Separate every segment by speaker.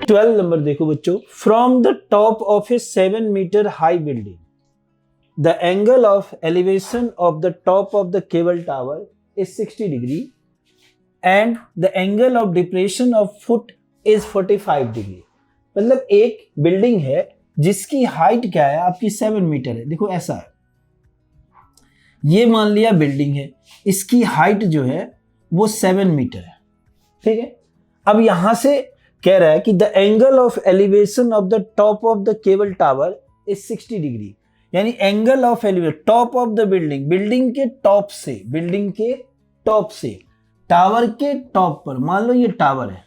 Speaker 1: 12 number देखो बच्चों, from the top of a 7 metre high building the angle of elevation of the top of the cable tower is 60 degree and the angle of depression of foot is 45 degree. मतलब एक building है जिसकी height क्या है आपकी 7 metre है। देखो ऐसा है, ये मान लिया बिल्डिंग है, इसकी हाइट जो है वो 7 मीटर है, ठीक है। अब यहां से कह रहा है कि the angle of elevation of the top of the cable tower is 60 degree, यानी angle of elevation top of the building, building के टॉप से, बिल्डिंग के टॉप से टावर के टॉप पर, मान लो ये टावर है,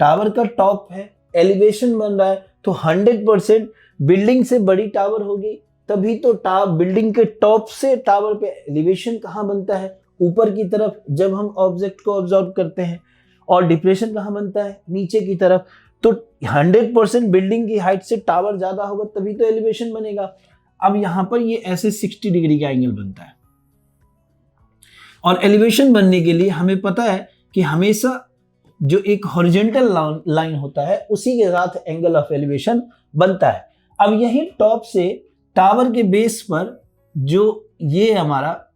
Speaker 1: टावर का टॉप है, एलिवेशन बन रहा है तो 100% बिल्डिंग से बड़ी टावर होगी, तभी तो बिल्डिंग के टॉप से टावर पे एलिवेशन कहाँ बनता है, ऊपर की तरफ जब हम ऑब्जेक्ट को ऑब्जर्व करते हैं, और डिप्रेशन कहाँ बनता है, नीचे की तरफ। तो 100% बिल्डिंग की हाइट से टावर ज्यादा होगा तभी तो एलिवेशन बनेगा। अब यहां पर ये ऐसे 60 डिग्री का एंगल बनता है, और एलिवेशन बनने के लिए हमें पता है कि हमेशा जो एक हॉरिजॉन्टल लाइन होता है उसी के साथ एंगल ऑफ एलिवेशन बनता है। अब यही टॉप से टावर के बेस पर जो ये हमारा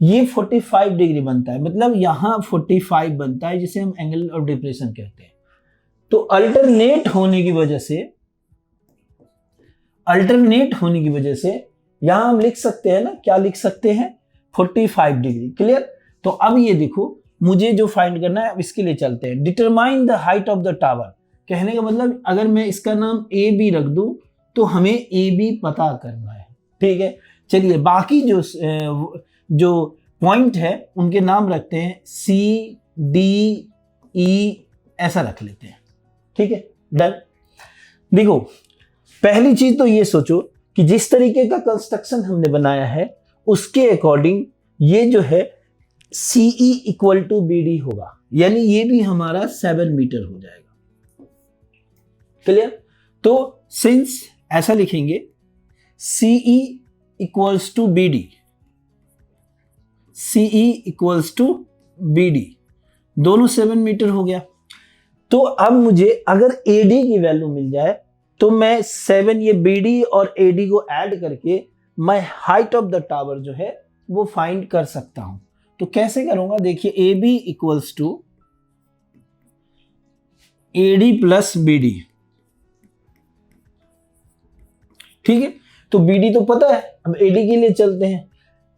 Speaker 1: ये 45 डिग्री बनता है, मतलब यहां 45 बनता है जिसे हम एंगल ऑफ डिप्रेशन कहते हैं। तो अल्टरनेट होने की वजह से यहां हम लिख सकते हैं ना, क्या लिख सकते हैं, 45 डिग्री। क्लियर। तो अब ये देखो, मुझे जो फाइंड करना है अब इसके लिए चलते हैं। Determine the height of the tower, कहने का मतलब अगर मैं इसका नाम ए बी रख दूं तो हमें ए बी पता करना है, ठीक है। चलिए बाकी जो पॉइंट है उनके नाम रखते हैं सी डी ई, ऐसा रख लेते हैं, ठीक है। डन। देखो पहली चीज तो ये सोचो कि जिस तरीके का कंस्ट्रक्शन हमने बनाया है उसके अकॉर्डिंग ये जो है CE equal to B D होगा, यानी ये भी हमारा 7 मीटर हो जाएगा। क्लियर। तो सिंस ऐसा लिखेंगे CE equals to B D, CE equals to B D, दोनों 7 मीटर हो गया। तो अब मुझे अगर एडी की वैल्यू मिल जाए तो मैं 7 ये बीडी और एडी को ऐड करके मैं हाइट ऑफ द टावर जो है वो फाइंड कर सकता हूं। तो कैसे करूंगा, देखिए A B equals to AD plus BD, ठीक है। तो बीडी तो पता है, अब एडी के लिए चलते हैं।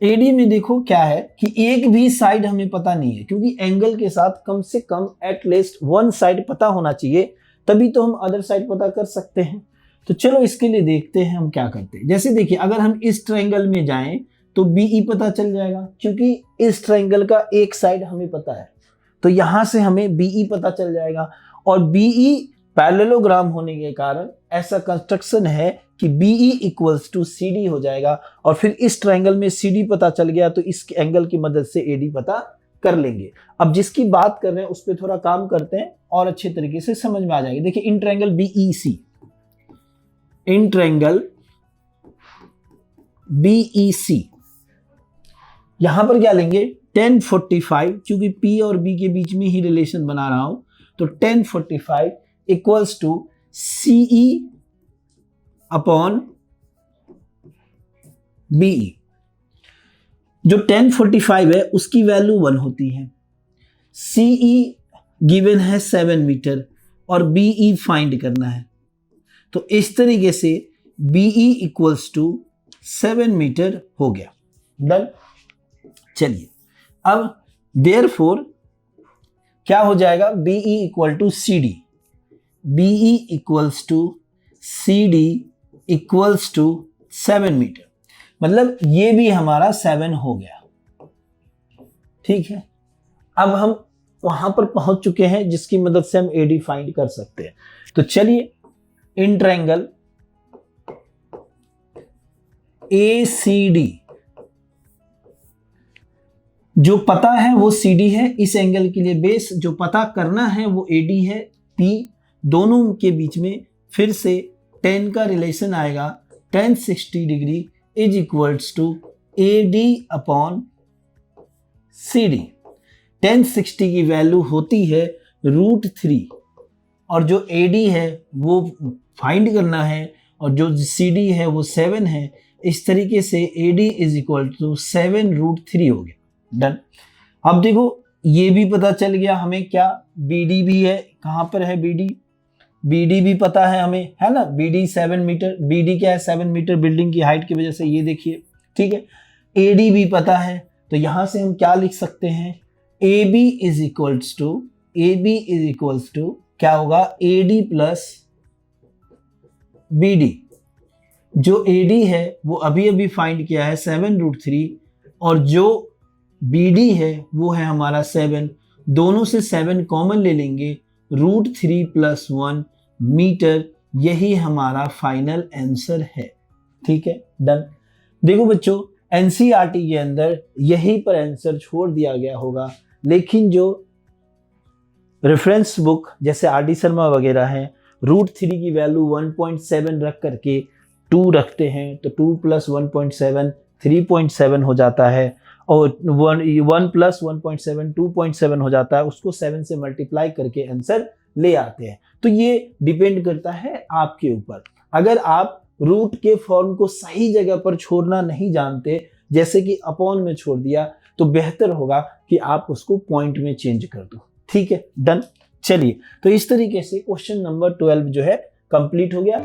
Speaker 1: एडी में देखो क्या है कि एक भी साइड हमें पता नहीं है, क्योंकि एंगल के साथ कम से कम एटलीस्ट 1 साइड पता होना चाहिए, तभी तो हम अदर साइड पता कर सकते हैं। तो चलो इसके लिए देखते हैं हम क्या करते हैं। जैसे देखिए अगर हम इस ट्रायंगल में जाएं तो बीई पता चल जाएगा, क्योंकि इस ट्रायंगल का एक साइड हमें पता है, तो यहां से हमें बीई पता चल जाएगा। और बीई पैरेललोग्राम होने के कारण ऐसा कंस्ट्रक्शन है कि बीई इक्वल्स टू सीडी हो जाएगा, और फिर इस ट्रायंगल में सीडी पता चल गया तो इस एंगल की मदद से एडी पता कर लेंगे। अब जिसकी बात कर रहे हैं उस पर थोड़ा काम करते हैं और अच्छे तरीके से समझ में आ जाएगी। देखिए in triangle BEC, in triangle BEC, यहां पर क्या लेंगे 1045, क्योंकि पी और बी के बीच में ही रिलेशन बना रहा हूं, तो 1045 equals to CE upon BE. जो 1045 है उसकी वैल्यू 1 होती है, सीई गिवन है 7 मीटर और बीई फाइंड करना है। तो इस तरीके से बीई इक्वल्स टू 7 मीटर हो गया। डन। चलिए अब देयरफॉर क्या हो जाएगा, BE equal to C D, BE equals to C D equals to 7 metre, मतलब ये भी हमारा 7 हो गया, ठीक है। अब हम वहां पर पहुंच चुके हैं जिसकी मदद से हम एडी फाइंड कर सकते हैं। तो चलिए इन ट्रायंगल ACD, जो पता है वो CD है, इस एंगल के लिए बेस जो पता करना है वो AD है। P दोनों के बीच में फिर से 10 का रिलेशन आएगा, 10 60 degree is equals to AD upon CD। 10 60 की वैल्यू होती है √3, और जो AD है वो फाइंड करना है, और जो CD है वो 7 है। इस तरीके से AD इज इक्वल टू 7√3 हो गया। डन। अब देखो ये भी पता चल गया हमें, क्या BD भी है, कहाँ पर है BD भी पता है हमें, है ना। BD 7 मीटर, BD क्या है 7 मीटर बिल्डिंग की हाइट की वजह से, ये देखिए, ठीक है। AD भी पता है, तो यहां से हम क्या लिख सकते हैं, AB इज इक्वल्स टू क्या होगा, AD प्लस BD। जो AD है वो अभी अभी फाइंड किया है 7√3, और जो BD है वो है हमारा 7। दोनों से 7 कॉमन ले लेंगे, √3 + 1 मीटर। यही हमारा फाइनल आंसर है। ठीक है, डन। देखो बच्चों, एनसीईआरटी के अंदर यहीं पर आंसर छोड़ दिया गया होगा, लेकिन जो रेफरेंस बुक जैसे RD शर्मा वगैरह हैं, √3 की वैल्यू 1.7 रख करके 2 रखते हैं, तो 2 + 1.7 3.7 हो जाता है, और 1 + 1.7 2.7 हो जाता है। उसको 7 से मल्टीप्लाई करके आंसर ले आते हैं। तो ये डिपेंड करता है आपके ऊपर। अगर आप रूट के फॉर्म को सही जगह पर छोड़ना नहीं जानते, जैसे कि अपॉन में छोड़ दिया, तो बेहतर होगा कि आप उसको पॉइंट में चेंज कर दो। ठीक है, डन। चलिए, तो इस तरीके से क्वेश्चन नंबर 12 जो है कंप्लीट हो गया।